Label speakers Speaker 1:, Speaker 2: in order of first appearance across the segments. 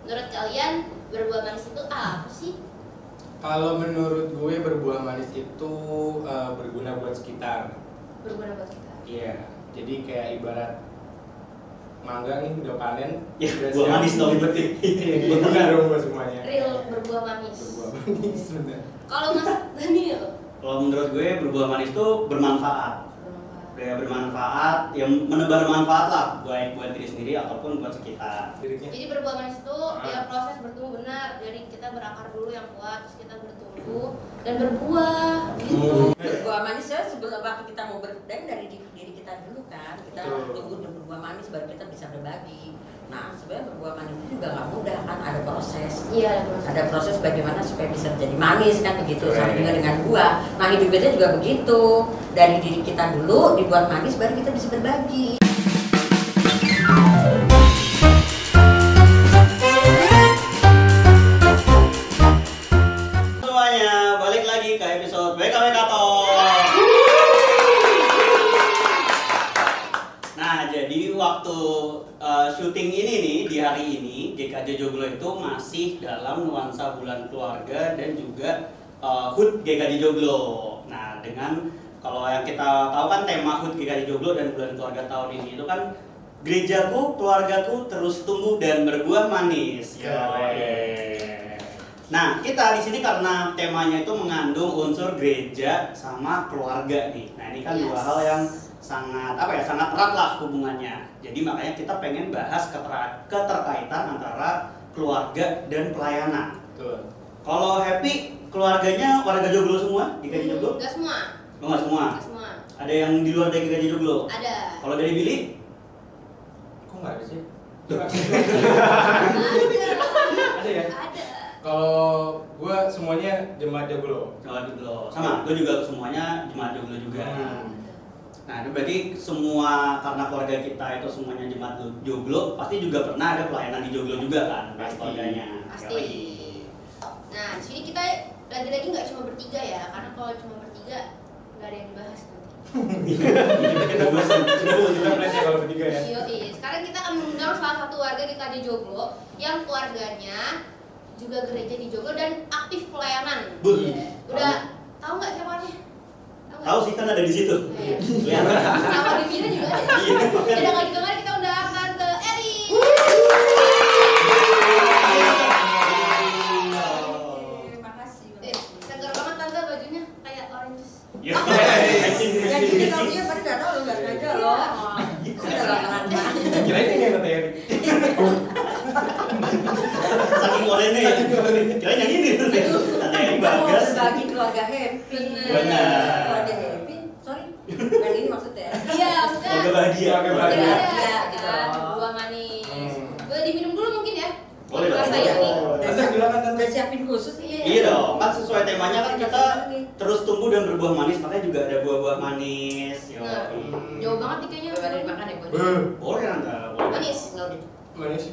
Speaker 1: Menurut kalian berbuah manis itu apa sih?
Speaker 2: Kalau menurut gue berbuah manis itu berguna buat sekitar.
Speaker 1: Berguna buat kita.
Speaker 2: Iya. Jadi kayak ibarat mangga nih udah panen,
Speaker 3: Ya,
Speaker 2: udah
Speaker 3: buah
Speaker 2: siap
Speaker 3: manis dong.
Speaker 2: dipetik. Berguna dong buat semuanya.
Speaker 1: Real berbuah manis.
Speaker 2: Berbuah manis bener.
Speaker 1: Kalau Mas Daniel
Speaker 3: Kalau menurut gue berbuah manis itu bermanfaat. Ya, bermanfaat, yang menebar manfaat lah buat diri sendiri ataupun buat sekitar.
Speaker 1: Jadi berbuah manis itu ya proses bertumbuh benar dari kita berakar dulu yang kuat, terus kita bertumbuh dan berbuah gitu.
Speaker 4: Berbuah manis ya sebelum waktu kita mau dari diri kita dulu kan, kita tunggu berbuah manis baru kita bisa berbagi. Nah sebenarnya berbuah manis itu juga nggak mudah kan, ada proses.
Speaker 1: Iya,
Speaker 4: Ada proses bagaimana supaya bisa menjadi manis kan begitu, sama juga dengan buah. Nah hidup kita juga begitu, dari diri kita dulu dibuat manis baru kita bisa berbagi.
Speaker 3: Semuanya balik lagi ke episode WKWK Talk. Nah jadi waktu syuting ini nih di hari ini GKJ Joglo itu masih dalam nuansa bulan keluarga dan juga HUT GKJ Joglo. Nah dengan kalau yang kita tahu kan tema HUT GKJ Joglo dan bulan keluarga tahun ini itu kan gerejaku, keluargaku terus tumbuh dan berbuah manis. Nah, kita di sini karena temanya itu mengandung unsur gereja sama keluarga nih. Nah, ini kan dua hal yang sangat sangat erat lah hubungannya. Jadi makanya kita pengen bahas keterkaitan antara keluarga dan pelayanan.
Speaker 2: Betul.
Speaker 3: Kalau Happy, keluarganya warga Joglo semua di GKJ Joglo?
Speaker 1: Enggak semua.
Speaker 3: Oh, nggak semua.
Speaker 1: Enggak semua.
Speaker 3: Ada yang di luar dari GKJ Joglo?
Speaker 1: Ada.
Speaker 3: Kalau dari Billy?
Speaker 2: Kok nggak ada sih?
Speaker 1: Ada
Speaker 2: ya?
Speaker 1: Ada.
Speaker 2: Kalau gue semuanya jemaat Joglo.
Speaker 3: Jemaat Joglo. Sama, gue juga semuanya jemaat Joglo juga. Nah, itu berarti semua karena keluarga kita itu semuanya jemaat Joglo, pasti juga pernah ada pelayanan di Joglo juga kan, keluarganya.
Speaker 1: Pasti. Nah, di sini kita lagi-lagi nggak cuma bertiga ya, karena kalau cuma bertiga nggak ada yang dibahas nanti.
Speaker 2: Kita plannya kalau bertiga ya.
Speaker 1: Yoi. Sekarang kita akan mengundang salah satu warga di KJ Joglo yang keluarganya juga gereja di Joglo dan aktif pelayanan. Udah tahu nggak siapa orangnya?
Speaker 3: Tahu sih kan ada di situ.
Speaker 1: Iya. Nama di Mina juga ada.
Speaker 3: Iya.
Speaker 1: Udah nggak gitu, mari kita undang Tante Eri.
Speaker 4: Terima kasih.
Speaker 1: Segar banget Tante bajunya kayak orange.
Speaker 3: Ya.
Speaker 4: Yang ini kalau dia pada nggak tahu nggak sengaja loh. Udah bakalan banget.
Speaker 2: Kirain ini yang Tante Eri.
Speaker 3: Saking oranye ya. Kirain yang ini. Ada yang bagas.
Speaker 4: Berbagi keluarga happy.
Speaker 3: Benar.
Speaker 4: Keluarga happy. Sorry. Yang ini maksudnya.
Speaker 1: Iya, maksudnya.
Speaker 3: Keluarga bahagia.
Speaker 2: Keluarga bahagia.
Speaker 1: Gitu. Buah manis. Boleh diminum dulu mungkin ya?
Speaker 3: Boleh dong.
Speaker 1: Rasa ini.
Speaker 2: Tante silakan Tante.
Speaker 4: Udah siapin khusus nih.
Speaker 3: Iya dong, kan sesuai temanya kan kita terus tumbuh dan berbuah manis, makanya juga ada buah-buah manis. Yo.
Speaker 1: Nah, jauh banget nih kayaknya.
Speaker 4: Coba dari makan ya, Bu.
Speaker 3: Boleh Anda, boleh.
Speaker 1: Manis.
Speaker 4: Enggak udah.
Speaker 2: Manis.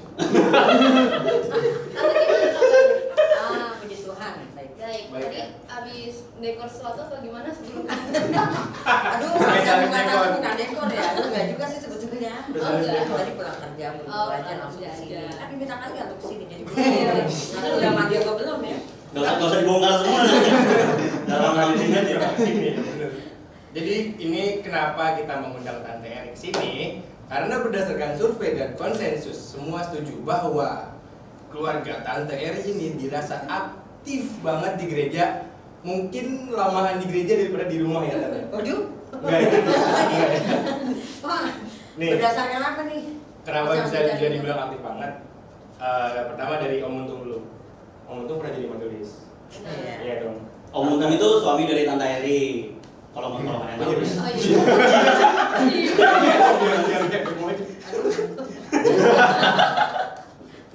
Speaker 1: Tante gimana rasanya?
Speaker 4: Puji Tuhan. Baik.
Speaker 1: Baik,
Speaker 2: Baik,
Speaker 1: tadi
Speaker 2: ya.
Speaker 1: abis dekor sesuatu atau gimana sebelum?
Speaker 4: Aduh, bukan dekor ya. Aduh, enggak juga sih sebetulnya.
Speaker 1: Oh, enggak.
Speaker 4: Tadi pulang kerja aja langsung ke sini.
Speaker 1: aja.
Speaker 4: Tapi minta kali untuk ke sini jadi
Speaker 1: Iya.
Speaker 4: belum. Udah mandi apa belum ya?
Speaker 3: Gak usah dibongkar semua. Dalam langsung aja.
Speaker 2: Jadi ini kenapa kita mengundang Tante Eri ke sini? Karena berdasarkan survei dan konsensus semua setuju bahwa keluarga Tante Eri ini dirasa aktif banget di gereja. Mungkin lamahan di gereja daripada di rumah ya Tante.
Speaker 4: Waduh.
Speaker 2: Enggak ya? Enggak ya?
Speaker 4: Wah.
Speaker 2: Nih.
Speaker 4: Berdasarkan apa nih?
Speaker 2: Kenapa bisa dia dibilang aktif banget? Pertama dari Om Untung dulu. Om Untung pernah jadi majelis.
Speaker 4: Iya.
Speaker 2: Iya dong.
Speaker 3: Om Untung itu suami dari Tante Eri. Kalau kalian tahu.
Speaker 1: Oh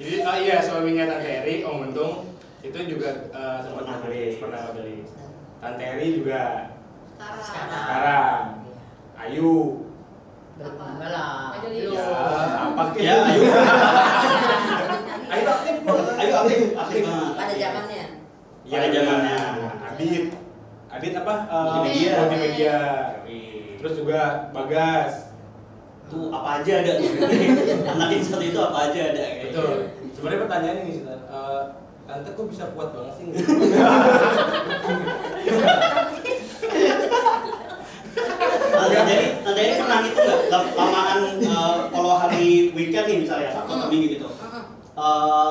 Speaker 2: Jadi iya suaminya Tante Eri, Om Untung itu juga sempat
Speaker 3: Pernah
Speaker 2: majelis. Tante Eri juga
Speaker 1: Sekarang.
Speaker 2: sekarang. Ayu.
Speaker 1: Apa?
Speaker 4: Enggak lah.
Speaker 1: Majelis.
Speaker 2: Ya, apa ke?
Speaker 3: Ya, ayo.
Speaker 2: Ayu aktif kok.
Speaker 3: Ayo aktif banget.
Speaker 4: Pada zamannya.
Speaker 2: Iya,
Speaker 3: Pada zamannya.
Speaker 2: Adit apa?
Speaker 3: Multimedia.
Speaker 2: Multimedia. Terus juga Bagas.
Speaker 3: Tuh apa aja ada. Anak yang satu itu apa aja ada.
Speaker 2: Betul. Sebenarnya pertanyaan ini sih, Tante kok bisa kuat banget sih?
Speaker 3: Jadi Tante ini pernah gitu nggak lamaan kalau hari weekend nih misalnya Sabtu atau Minggu gitu,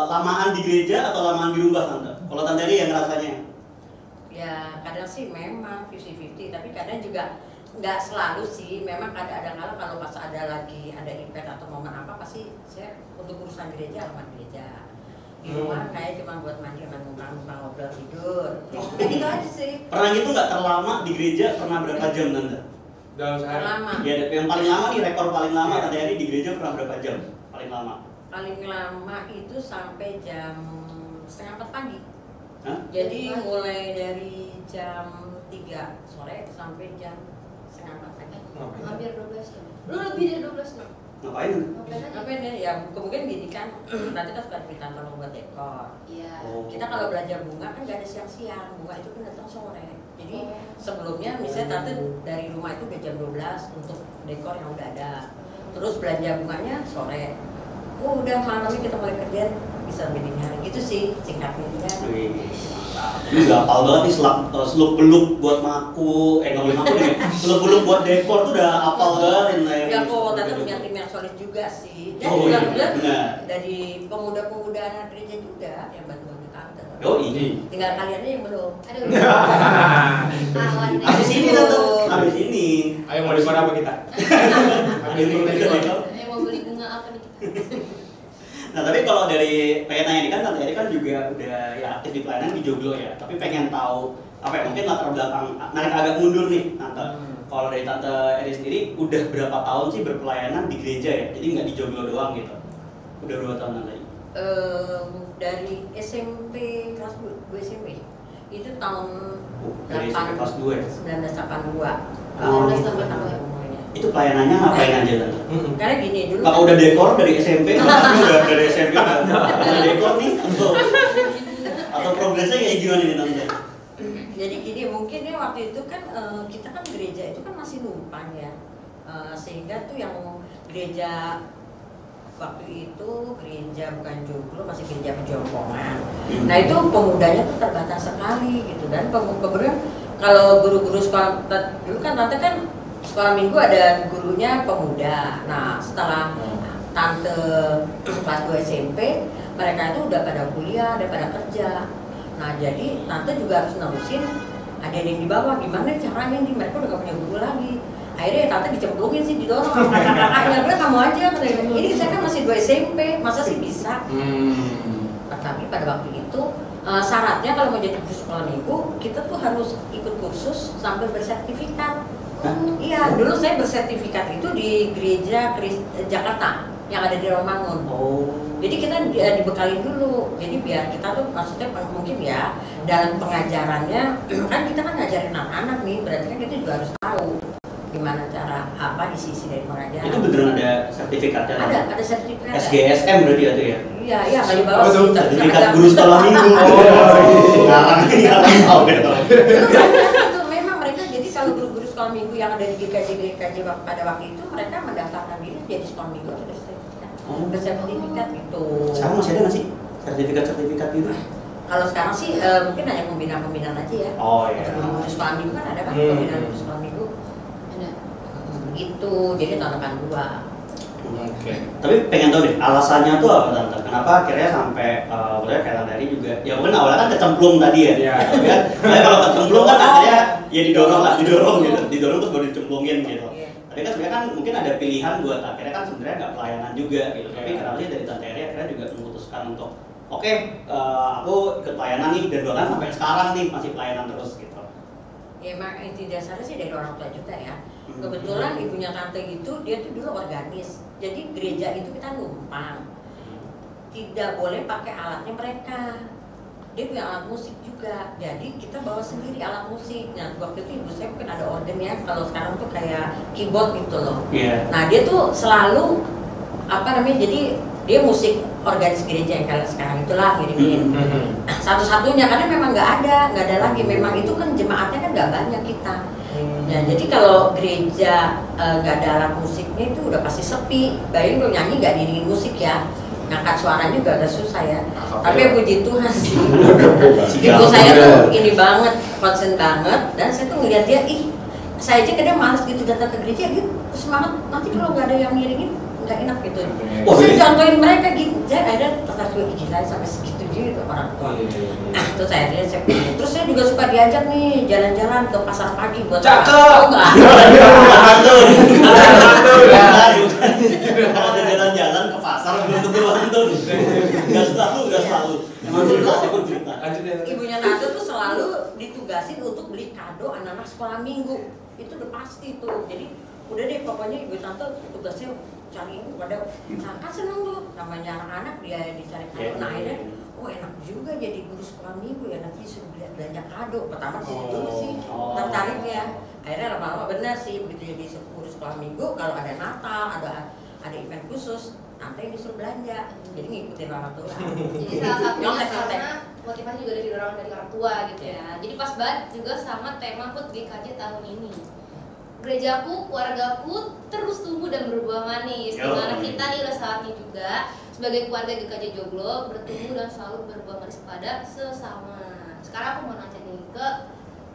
Speaker 3: lamaan di gereja atau lamaan di rumah Tante? Kalau Tante ini yang rasanya?
Speaker 4: Ya kadang sih memang 50-50, tapi kadang juga nggak selalu sih. Memang kadang-kadang kalau pas ada event atau momen apa, pasti saya untuk urusan gereja lamaan gereja. Di rumah kayak cuma buat mandi sama numpang ngobrol tidur. Kayak gitu aja sih.
Speaker 3: Pernah gitu nggak terlama di gereja pernah berapa jam Tante?
Speaker 2: Dalam sehari.
Speaker 4: Lama.
Speaker 3: Ya yang paling lama nih, rekor paling lama Tante Eri di gereja pernah berapa jam? Paling lama?
Speaker 4: Paling lama itu sampai jam 3:30 pagi.
Speaker 3: Hah?
Speaker 4: Jadi mulai dari jam 3 sore sampai jam 3:30 pagi.
Speaker 1: Hampir 12 jam. Lu lebih dari 12 jam.
Speaker 3: Ngapain?
Speaker 1: Ngapain aja?
Speaker 4: Apa ini ya kemungkinan gini kan, nanti kita suka minta tolong buat dekor.
Speaker 1: Iya.
Speaker 3: Oh.
Speaker 4: Kita kalau belanja bunga kan nggak ada siang-siang, bunga itu kan datang sore. Jadi sebelumnya misalnya tante dari rumah itu udah jam 12 untuk dekor yang udah ada. Terus belanja bunganya sore. Oh udah malamnya kita mulai kerja bisa lebih dini hari. Gitu sih singkatnya.
Speaker 3: Wih, ini udah hafal banget nih seluk beluk buat maku, nggak boleh maku nih, seluk beluk buat dekor tuh udah hafal banget.
Speaker 4: Ya kok tante punya tim yang solid juga sih. Dan
Speaker 3: Oh,
Speaker 4: juga
Speaker 3: iya,
Speaker 4: kebetulan
Speaker 3: benar.
Speaker 4: dari pemuda-pemuda anak gereja juga yang bantu-bantu tante.
Speaker 3: Oh ini.
Speaker 4: Tinggal kalian aja yang belum.
Speaker 1: Aduh. Awan nih.
Speaker 3: Habis ini Tante, habis ini.
Speaker 2: Ayo mau dekor apa kita?
Speaker 3: Habis ini kita dekor.
Speaker 1: Mau beli bunga apa nih kita?
Speaker 3: Nah tapi kalau dari pengen tanya ini kan Tante Eri kan juga udah ya aktif di pelayanan di Joglo ya, tapi pengen tahu apa ya mungkin latar belakang, narik agak mundur nih Tante. Kalau dari Tante Eri sendiri udah berapa tahun sih berpelayanan di gereja ya? Jadi nggak di Joglo doang gitu. Udah berapa tahun Tante?
Speaker 4: Dari SMP kelas 2 SMP itu tahun
Speaker 3: Dari SMP kelas 2 ya?
Speaker 4: 1982.
Speaker 3: Oh.
Speaker 4: 1982.
Speaker 3: Itu pelayanannya ngapain aja Tante?
Speaker 4: Karena gini dulu.
Speaker 3: Apa udah dekor dari SMP? Udah dari SMP udah dekor nih atau progresnya kayak gimana nih Tante?
Speaker 4: Jadi gini mungkin ya waktu itu kan kita kan gereja itu kan masih numpang ya, sehingga tuh yang gereja waktu itu gereja bukan Joglo, masih gereja Pejompongan. Nah itu pemudanya tuh terbatas sekali gitu, dan kemudian kalau guru-guru sekolah dulu kan tante kan sekolah minggu ada gurunya pemuda. Nah setelah tante kelas 2 SMP mereka itu udah pada kuliah, udah pada kerja. Nah jadi tante juga harus nerusin ada yang di bawah, gimana caranya nih, mereka udah gak punya guru lagi. Akhirnya tante dicemplungin sih, didorong sama kakak-kakaknya, udah kamu aja katanya. Ini saya kan masih 2 SMP, masa sih bisa? Tapi pada waktu itu syaratnya kalau mau jadi guru sekolah minggu kita tuh harus ikut kursus sampai bersertifikat. Iya, dulu saya bersertifikat itu di gereja Jakarta yang ada di Romangun. Jadi kita dibekalin dulu. Jadi biar kita tuh maksudnya mungkin ya dalam pengajarannya kan kita kan ngajarin anak-anak nih, berarti kan kita juga harus tahu gimana cara apa isi-isi dari pengajaran.
Speaker 3: Itu beneran ada sertifikatnya?
Speaker 4: Ada sertifikat.
Speaker 3: SGSM berarti itu ya?
Speaker 4: Iya, kali bawah sih.
Speaker 3: Sertifikat guru sekolah minggu. Ngarang tahu gitu.
Speaker 4: Itu memang mereka jadi kalau guru-guru sekolah minggu yang ada di GKJ pada waktu itu mereka mendaftarkan diri jadi sekolah minggu atau bersertifikat gitu.
Speaker 3: Sekarang masih ada nggak sih sertifikat gitu?
Speaker 4: Kalau sekarang sih mungkin hanya pembinaan aja ya.
Speaker 3: Oh iya.
Speaker 4: Untuk guru sekolah minggu kan ada kan pembinaan guru sekolah minggu. Gitu, jadi tahun 2.
Speaker 2: Oke.
Speaker 3: Tapi pengen tahu deh alasannya tuh apa Tante? Kenapa akhirnya sampai kayak Tante Eri juga? Ya mungkin awalnya kan kecemplung tadi ya.
Speaker 2: Iya.
Speaker 3: Tapi kan kalau kecemplung kan akhirnya ya didorong gitu, didorong terus baru dicemplungin gitu. Tapi kan sebenarnya kan mungkin ada pilihan buat akhirnya kan sebenarnya nggak pelayanan juga gitu. Tapi kenapa sih dari Tante Eri akhirnya juga memutuskan untuk oke, aku ikut pelayanan nih dan bahkan sampai sekarang nih masih pelayanan terus gitu.
Speaker 4: Ya emang inti dasarnya sih dari orang tua juga ya. Kebetulan ibunya tante itu dia tuh dulu organis. Jadi gereja itu kita numpang. Tidak boleh pakai alatnya mereka. Dia punya alat musik juga. Jadi kita bawa sendiri alat musik. Nah, waktu itu ibu saya mungkin ada organ ya. Kalau sekarang tuh kayak keyboard gitu loh.
Speaker 3: Iya.
Speaker 4: Nah, dia tuh selalu jadi dia musik organis gereja yang kalau sekarang itulah ngirimin. Satu-satunya karena memang nggak ada lagi. Memang itu kan jemaatnya kan nggak banyak kita. Ya, jadi kalau gereja nggak ada alat musiknya itu udah pasti sepi. Bayangin lo nyanyi nggak diiringin musik ya. ngangkat suara juga agak susah ya.
Speaker 2: Oke.
Speaker 4: Tapi puji Tuhan sih. Ibu saya tuh ini banget, konsen banget, dan saya tuh ngeliat dia, saya aja kadang males gitu datang ke gereja, gitu semangat. Nanti kalau nggak ada yang ngiringin, nggak enak gitu.
Speaker 3: Oh,
Speaker 4: Saya
Speaker 3: iya?
Speaker 4: contohin mereka gitu, saya akhirnya tertarik gila sampai segitu gitu orang tua. Terus akhirnya saya punya. Terus saya juga suka diajak nih jalan-jalan ke pasar pagi buat
Speaker 2: Cakep.
Speaker 4: tahu nggak?
Speaker 3: Mantun.
Speaker 2: Ya.
Speaker 3: Kalau ada jalan-jalan ke pasar belum tentu mantun. Gak selalu. Emang cerita.
Speaker 2: Lanjut ya.
Speaker 4: Ibunya Nato tuh selalu ditugasin untuk beli kado anak-anak sekolah minggu. Itu udah pasti tuh. Jadi udah deh pokoknya ibu tante tugasnya cari pada kan seneng tuh namanya anak-anak dia dicari kado. Nah akhirnya enak juga jadi guru sekolah minggu ya, nanti suruh belanja kado. Pertama sih dulu sih tertarik ya. Akhirnya lama-lama benar sih begitu jadi guru sekolah minggu kalau ada Natal, ada event khusus, nanti yang disuruh belanja. Jadi ngikutin orang tua.
Speaker 1: Jadi salah satunya
Speaker 4: Nyontek.
Speaker 1: karena motivasi juga dari orang tua gitu ya. Jadi pas banget juga sama tema HUT GKJ tahun ini. Gerejaku, keluargaku terus tumbuh dan berbuah manis. Dimana kita nih udah saatnya juga sebagai keluarga GKJ Joglo bertumbuh dan selalu berbuah manis kepada sesama. Sekarang aku mau nanya nih ke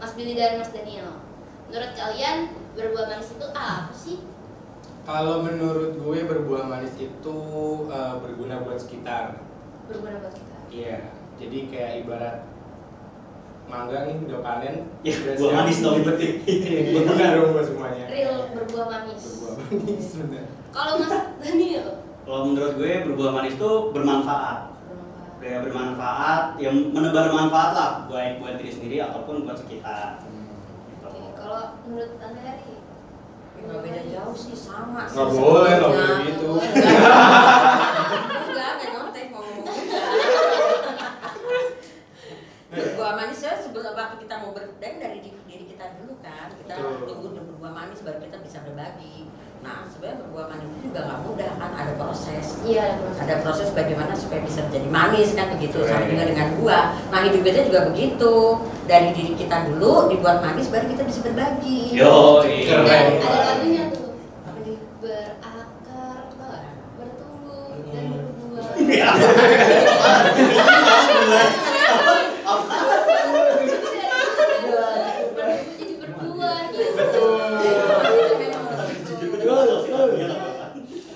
Speaker 1: Mas Billy dan Mas Daniel. Menurut kalian berbuah manis itu apa sih?
Speaker 2: Kalau menurut gue berbuah manis itu berguna buat sekitar.
Speaker 1: Berguna buat kita.
Speaker 2: Iya, jadi kayak ibarat mangga nih udah panen,
Speaker 3: Ya,
Speaker 2: udah
Speaker 3: buah
Speaker 2: siap
Speaker 3: manis dong.
Speaker 2: dipetik. Berguna dong buat semuanya.
Speaker 1: Real berbuah manis.
Speaker 2: Berbuah manis bener.
Speaker 1: Kalau Mas Daniel
Speaker 3: Kalau menurut gue berbuah manis itu bermanfaat.
Speaker 1: bermanfaat.
Speaker 3: Kayak bermanfaat, yang menebar manfaat lah baik buat diri sendiri ataupun buat sekitar. Gitu.
Speaker 1: Oke, kalau menurut Tante Heri
Speaker 4: Nggak beda jauh sih, sama.
Speaker 2: Nggak boleh gitu.
Speaker 4: Enggak nyontek mau ngomong juga. Berbuah manis ya sebelum waktu kita mau dari diri kita dulu kan, kita tunggu berbuah manis baru kita bisa berbagi. Nah sebenarnya berbuah manis itu juga nggak mudah kan, ada proses.
Speaker 1: Iya,
Speaker 4: Ada proses bagaimana supaya bisa menjadi manis kan begitu, sama juga dengan buah. Nah hidup kita juga begitu, dari diri kita dulu dibuat manis baru kita bisa berbagi.
Speaker 3: Yo,
Speaker 2: Keren.
Speaker 1: ada lagunya tuh. Apa nih? Berakar, bertumbuh dan berbuah. Jadi berbuah gitu.
Speaker 2: Betul.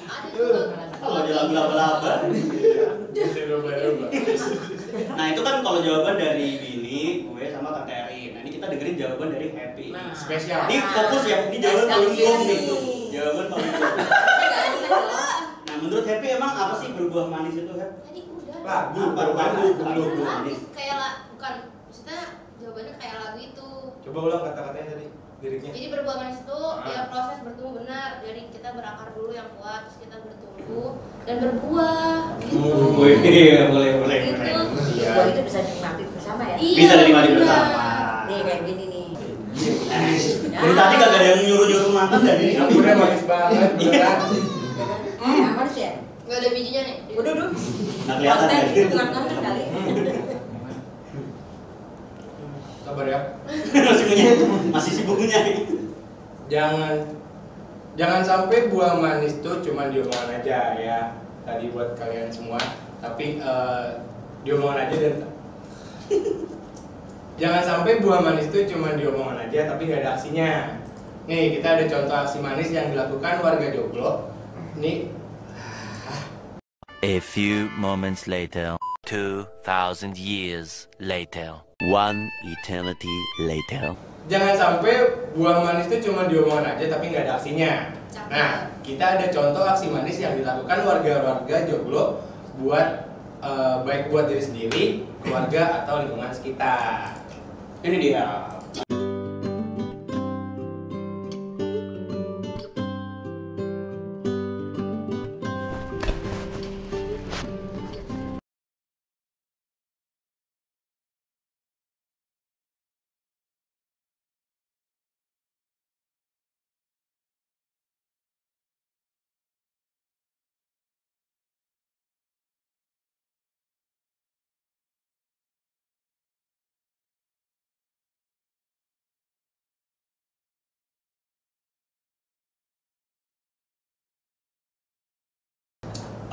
Speaker 1: Ada tuh.
Speaker 3: Kalau di lagu laba-laba.
Speaker 2: Bisa coba-coba.
Speaker 3: Nah itu kan kalau jawaban dari Billy, gue sama Tante Erin. Nah ini kita dengerin jawaban dari Happy.
Speaker 4: Nah.
Speaker 2: Spesial.
Speaker 3: Ini fokus ya, ini jawaban paling gong gitu. Jawaban paling gong. Nah menurut Happy emang apa sih berbuah manis itu kan?
Speaker 1: Tadi udah.
Speaker 2: Lagu,
Speaker 3: Baru
Speaker 2: lagu.
Speaker 3: berbuah manis.
Speaker 1: Kayak bukan, maksudnya jawabannya kayak lagu itu.
Speaker 2: Coba ulang kata-katanya tadi, liriknya.
Speaker 1: Jadi berbuah manis itu ya proses bertumbuh benar. Jadi kita berakar dulu yang kuat, terus kita bertumbuh dan berbuah gitu.
Speaker 3: Boleh.
Speaker 1: Gitu.
Speaker 2: Iya.
Speaker 4: Buah itu bisa dinikmati bersama ya.
Speaker 1: Iya,
Speaker 3: Bisa dinikmati
Speaker 1: benar.
Speaker 3: bersama.
Speaker 4: Nih kayak gini nih.
Speaker 3: Dari tadi gak ada yang nyuruh-nyuruh makan dari ini.
Speaker 2: Aku udah manis banget, beneran.
Speaker 4: Yang manis ya?
Speaker 1: Gak ada bijinya nih.
Speaker 4: Udah.
Speaker 3: Nggak kelihatan
Speaker 4: Konten
Speaker 3: ya?
Speaker 4: itu bukan konten kali.
Speaker 2: Sabar ya.
Speaker 3: masih sibuknya.
Speaker 2: Jangan sampai buah manis tuh cuma diomongan aja ya. Tadi buat kalian semua, tapi diomongan aja dan jangan sampai buah manis tuh cuma diomongan aja tapi nggak ada aksinya. Nih kita ada contoh aksi manis yang dilakukan warga Joglo. Nih
Speaker 5: A few moments later, 2,000 years later, one eternity later.
Speaker 2: jangan sampai buah manis itu cuma diomongan aja tapi nggak ada aksinya. Nah, kita ada contoh aksi manis yang dilakukan warga-warga Joglo buat baik buat diri sendiri, keluarga atau lingkungan sekitar.
Speaker 3: Ini dia.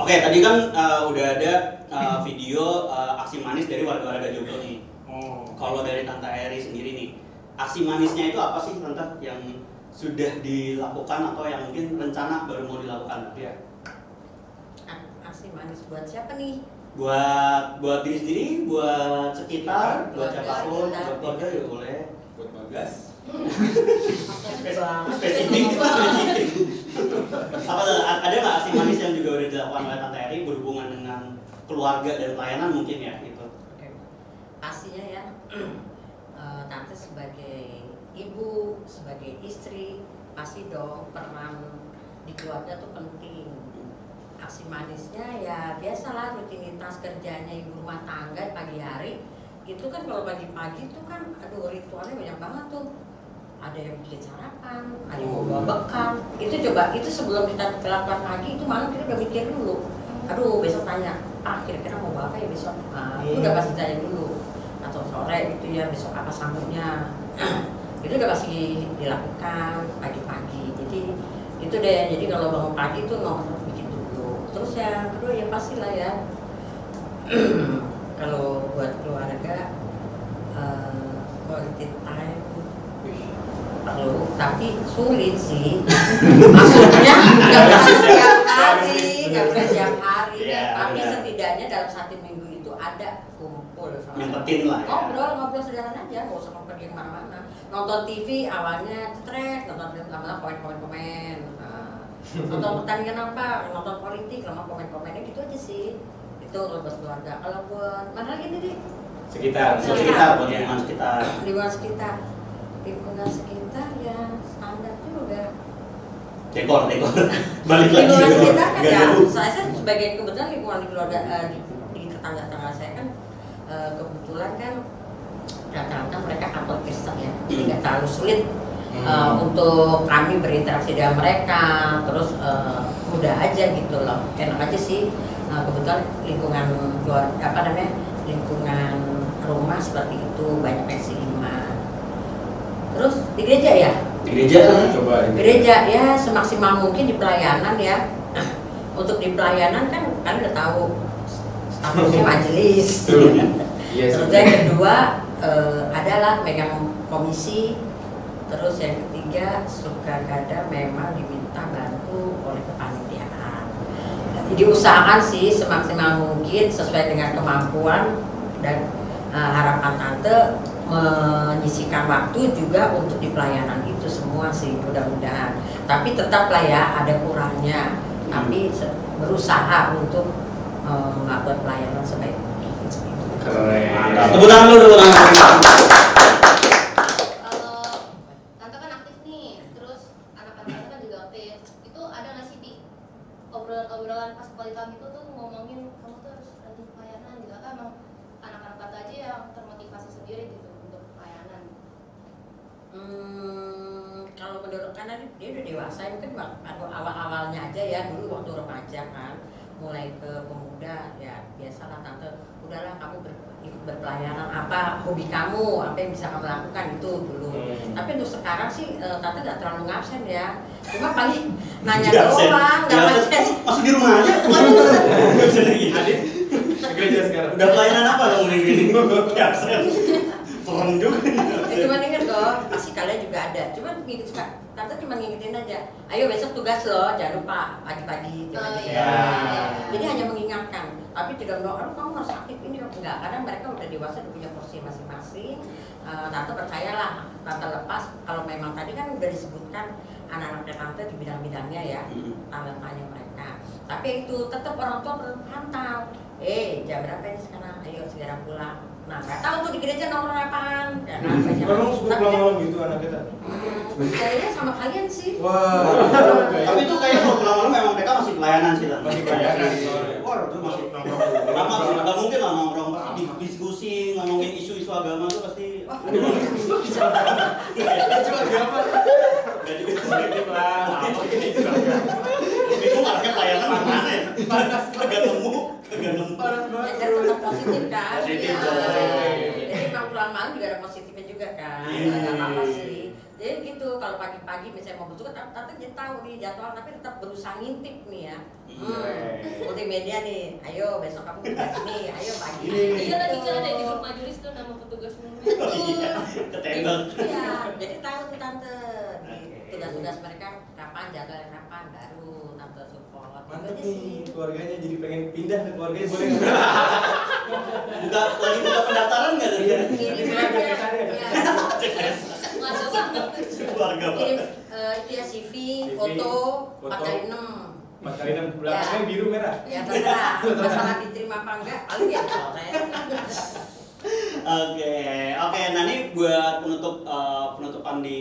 Speaker 3: Oke, tadi kan udah ada video aksi manis dari warga-warga Joglo nih. Kalau dari Tante Eri sendiri nih, aksi manisnya itu apa sih Tante yang sudah dilakukan atau yang mungkin rencana baru mau dilakukan?
Speaker 2: Iya.
Speaker 4: Aksi manis buat siapa nih?
Speaker 3: Buat diri sendiri, buat sekitar, buat siapapun,
Speaker 4: sekitar.
Speaker 3: buat keluarga juga boleh.
Speaker 2: Buat Bagas.
Speaker 3: Spesifik. Apa ada nggak aksi manis yang juga udah dilakukan oleh Tante Eri berhubungan dengan keluarga dan pelayanan mungkin ya gitu?
Speaker 4: Pastinya ya, Tante sebagai ibu, sebagai istri, pasti dong peran di keluarga tuh penting. Aksi manisnya ya biasalah rutinitas kerjanya ibu rumah tangga pagi hari. Itu kan kalau pagi-pagi tuh kan aduh ritualnya banyak banget tuh. Ada yang bikin sarapan, ada yang mau bawa bekal. Itu sebelum kita lakukan pagi itu malam kita udah mikir dulu. Aduh besok tanya, kira-kira mau bawa apa ya besok? Itu udah pasti tanya dulu. Atau sore gitu ya besok apa sambutnya. Itu udah pasti dilakukan pagi-pagi. Jadi itu deh. Jadi kalau bangun pagi itu nomor bikin dulu. Terus yang kedua ya pastilah ya. Kalau buat keluarga quality time perlu, tapi sulit sih. Maksudnya nggak bisa setiap hari, tapi setidaknya dalam 1 minggu itu ada kumpul sama
Speaker 3: Nyempetin lah ya.
Speaker 4: ngobrol sederhana aja, nggak usah pergi kemana-mana. Nonton TV awalnya cetrek, nonton film lama komen. Nonton pertandingan apa, nonton politik lama komen-komennya gitu aja sih. Itu kalau buat keluarga. Kalau buat mana lagi nih?
Speaker 2: Sekitar.
Speaker 3: Buat
Speaker 4: Lingkungan sekitar ya standar juga.
Speaker 3: Dekor. Balik lagi.
Speaker 4: Lingkungan sekitar kan
Speaker 3: Gak
Speaker 4: ya.
Speaker 3: jauh.
Speaker 4: Saya sebagai kebetulan lingkungan di keluarga di tetangga-tetangga saya kan kebetulan kan rata-rata mereka Katolik Kristen ya, jadi nggak terlalu sulit untuk kami berinteraksi dengan mereka. Terus mudah aja gitu loh, enak aja sih. Kebetulan lingkungan lingkungan rumah seperti itu banyak yang seiman. Terus di gereja ya?
Speaker 3: Di gereja
Speaker 2: Coba.
Speaker 4: Gereja ya semaksimal mungkin di pelayanan ya. Untuk di pelayanan kan kalian udah tahu statusnya majelis.
Speaker 2: Yes.
Speaker 4: Terus yang kedua adalah megang komisi. Terus yang ketiga suka kadang memang diminta bantu oleh kepanitiaan. Diusahakan sih semaksimal mungkin sesuai dengan kemampuan dan harapan Tante menyisihkan waktu juga untuk di pelayanan itu semua sih mudah-mudahan. Tapi tetaplah ya ada kurangnya. Tapi berusaha untuk melakukan pelayanan sebaik mungkin.
Speaker 2: Keren.
Speaker 3: Tepuk tangan dulu.
Speaker 1: Tante kan aktif nih, terus anak-anak Tante kan juga aktif. Itu ada nggak sih di obrolan pas quality time itu tuh ngomongin kamu tuh harus rajin pelayanan gitu, atau emang anak-anak Tante aja yang termotivasi sendiri gitu untuk pelayanan?
Speaker 4: Kalau menurut karena dia udah dewasa mungkin awal-awalnya aja ya, dulu waktu remaja kan mulai ke pemuda ya biasalah Tante udahlah kamu ikut berpelayanan, apa hobi kamu, apa yang bisa kamu lakukan itu dulu. Tapi untuk sekarang sih Tante nggak terlalu ngabsen ya, cuma paling nanya doang, nggak ngabsen.
Speaker 3: Masuk di rumah aja.
Speaker 2: Adit, gereja sekarang.
Speaker 3: Udah pelayanan apa kamu ini? Absen. Serem juga.
Speaker 4: Cuma inget loh, pasti kalian juga ada. Cuma ngikut suka, Tante cuma ngingetin aja. Ayo besok tugas loh, jangan lupa pagi-pagi. Jadi hanya mengingatkan. Tapi tidak bilang, kamu harus aktif ini enggak. Karena mereka udah dewasa, udah punya porsi masing-masing. Tante percayalah, Tante lepas. Kalau memang tadi kan udah disebutkan anak-anaknya Tante di bidang-bidangnya ya, talentanya mereka. Tapi itu tetap orang tua perlu pantau. Jam berapa ini sekarang? Ayo segera pulang. Nah, nggak tahu tuh di gereja nomor apaan.
Speaker 2: Memang suka pulang-pulang gitu anak kita?
Speaker 4: Kayaknya sama kalian sih.
Speaker 2: Wah.
Speaker 3: Tapi itu kayaknya kalau pulang-pulang memang mereka masih pelayanan sih lah.
Speaker 2: Masih pelayanan.
Speaker 3: Wah, itu masih lama sih. Nggak mungkin lah nongkrong pasti diskusi ngomongin isu-isu agama tuh pasti.
Speaker 2: Isu agama.
Speaker 3: Nggak juga
Speaker 2: Sedikit lah. Isu agama.
Speaker 3: itu makanya pelayanan mana ya?
Speaker 2: Panas.
Speaker 3: Kagak nemu.
Speaker 2: Panas banget.
Speaker 4: Jadi tetap positif kan.
Speaker 3: Positif
Speaker 4: Ya.
Speaker 3: dong.
Speaker 4: Jadi memang pulang malam juga ada positifnya juga kan.
Speaker 3: Iya.
Speaker 4: Nggak apa-apa sih. Jadi gitu, kalau pagi-pagi misalnya mau besok, tante jadi tahu nih jadwal, tapi tetap berusaha ngintip nih ya. Multimedia nih, ayo besok kamu tugas ini, ayo pagi.
Speaker 1: Iya lagi kan ada di grup majelis tuh nama petugas umum.
Speaker 3: Iya, ketembak.
Speaker 4: Iya, jadi tahu tuh tante tugas-tugas mereka kapan, jadwalnya kapan, baru tante support.
Speaker 2: Mantap
Speaker 4: Gitu
Speaker 2: nih,
Speaker 4: sih.
Speaker 2: keluarganya jadi pengen pindah ke keluarganya boleh nggak?
Speaker 3: Lagi buka pendaftaran nggak tuh?
Speaker 2: Iya.
Speaker 4: Kirim
Speaker 2: Nanti
Speaker 4: aja,
Speaker 2: silakan ya.
Speaker 4: ya.
Speaker 1: Sengaja banget.
Speaker 3: Keluarga Pak.
Speaker 4: Kirim itu ya CV, foto, 4x6.
Speaker 2: 4x6 belakangnya biru merah.
Speaker 4: Ya terserah, masalah diterima apa enggak, paling ya selesai.
Speaker 3: Oke. Nah ini buat penutupan di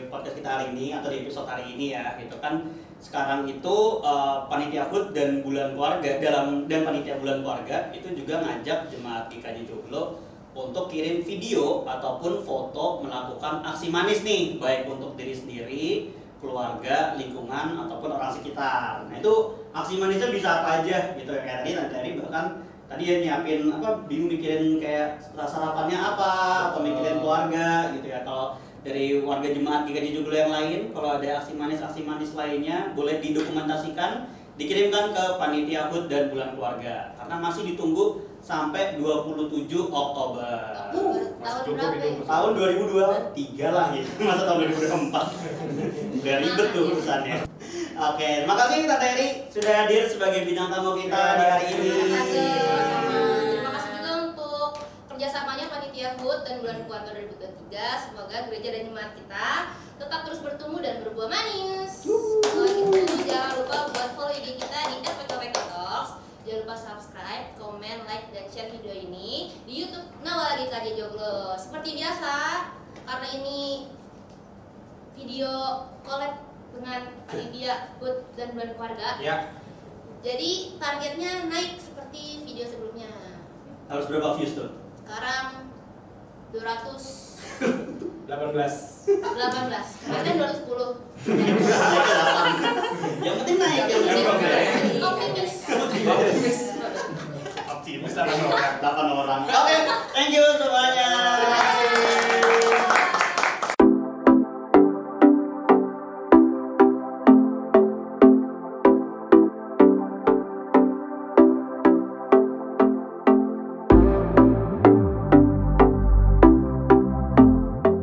Speaker 3: podcast kita hari ini atau di episode hari ini ya, gitu kan. Sekarang itu panitia HUT dan bulan keluarga dan panitia bulan keluarga itu juga ngajak jemaat GKJ Joglo untuk kirim video ataupun foto melakukan aksi manis nih, baik untuk diri sendiri, keluarga, lingkungan ataupun orang sekitar. Nah itu aksi manisnya bisa apa aja gitu ya, kayak tadi bahkan tadi ya nyiapin bingung mikirin kayak sarapannya apa atau mikirin keluarga gitu ya. Kalau dari warga jemaat GKJ Joglo yang lain, kalau ada aksi manis lainnya boleh didokumentasikan, dikirimkan ke panitia HUT dan bulan keluarga karena masih ditunggu sampai 27 Oktober.
Speaker 1: Tahun berapa ya?
Speaker 3: Tahun 2023 lah gitu, masa tahun 2024. Udah ribet tuh urusannya. Oke, terima kasih Tante Eri sudah hadir sebagai bintang tamu kita di hari ini.
Speaker 1: Terima kasih. Terima kasih juga untuk kerjasamanya panitia HUT dan bulan keluarga 2023. Semoga gereja dan jemaat kita tetap terus bertumbuh dan berbuah manis. Kalau gitu jangan lupa buat follow IG kita di @pkwktalks. Jangan lupa subscribe, komen, like, dan share video ini di YouTube Nawala GKJ Joglo. Seperti biasa, karena ini video collab dengan panitia HUT dan bulan keluarga.
Speaker 2: Ya.
Speaker 1: Jadi targetnya naik seperti video sebelumnya.
Speaker 3: Harus berapa views tuh?
Speaker 1: Sekarang 218.
Speaker 2: 18.
Speaker 1: Kemarin kan 210.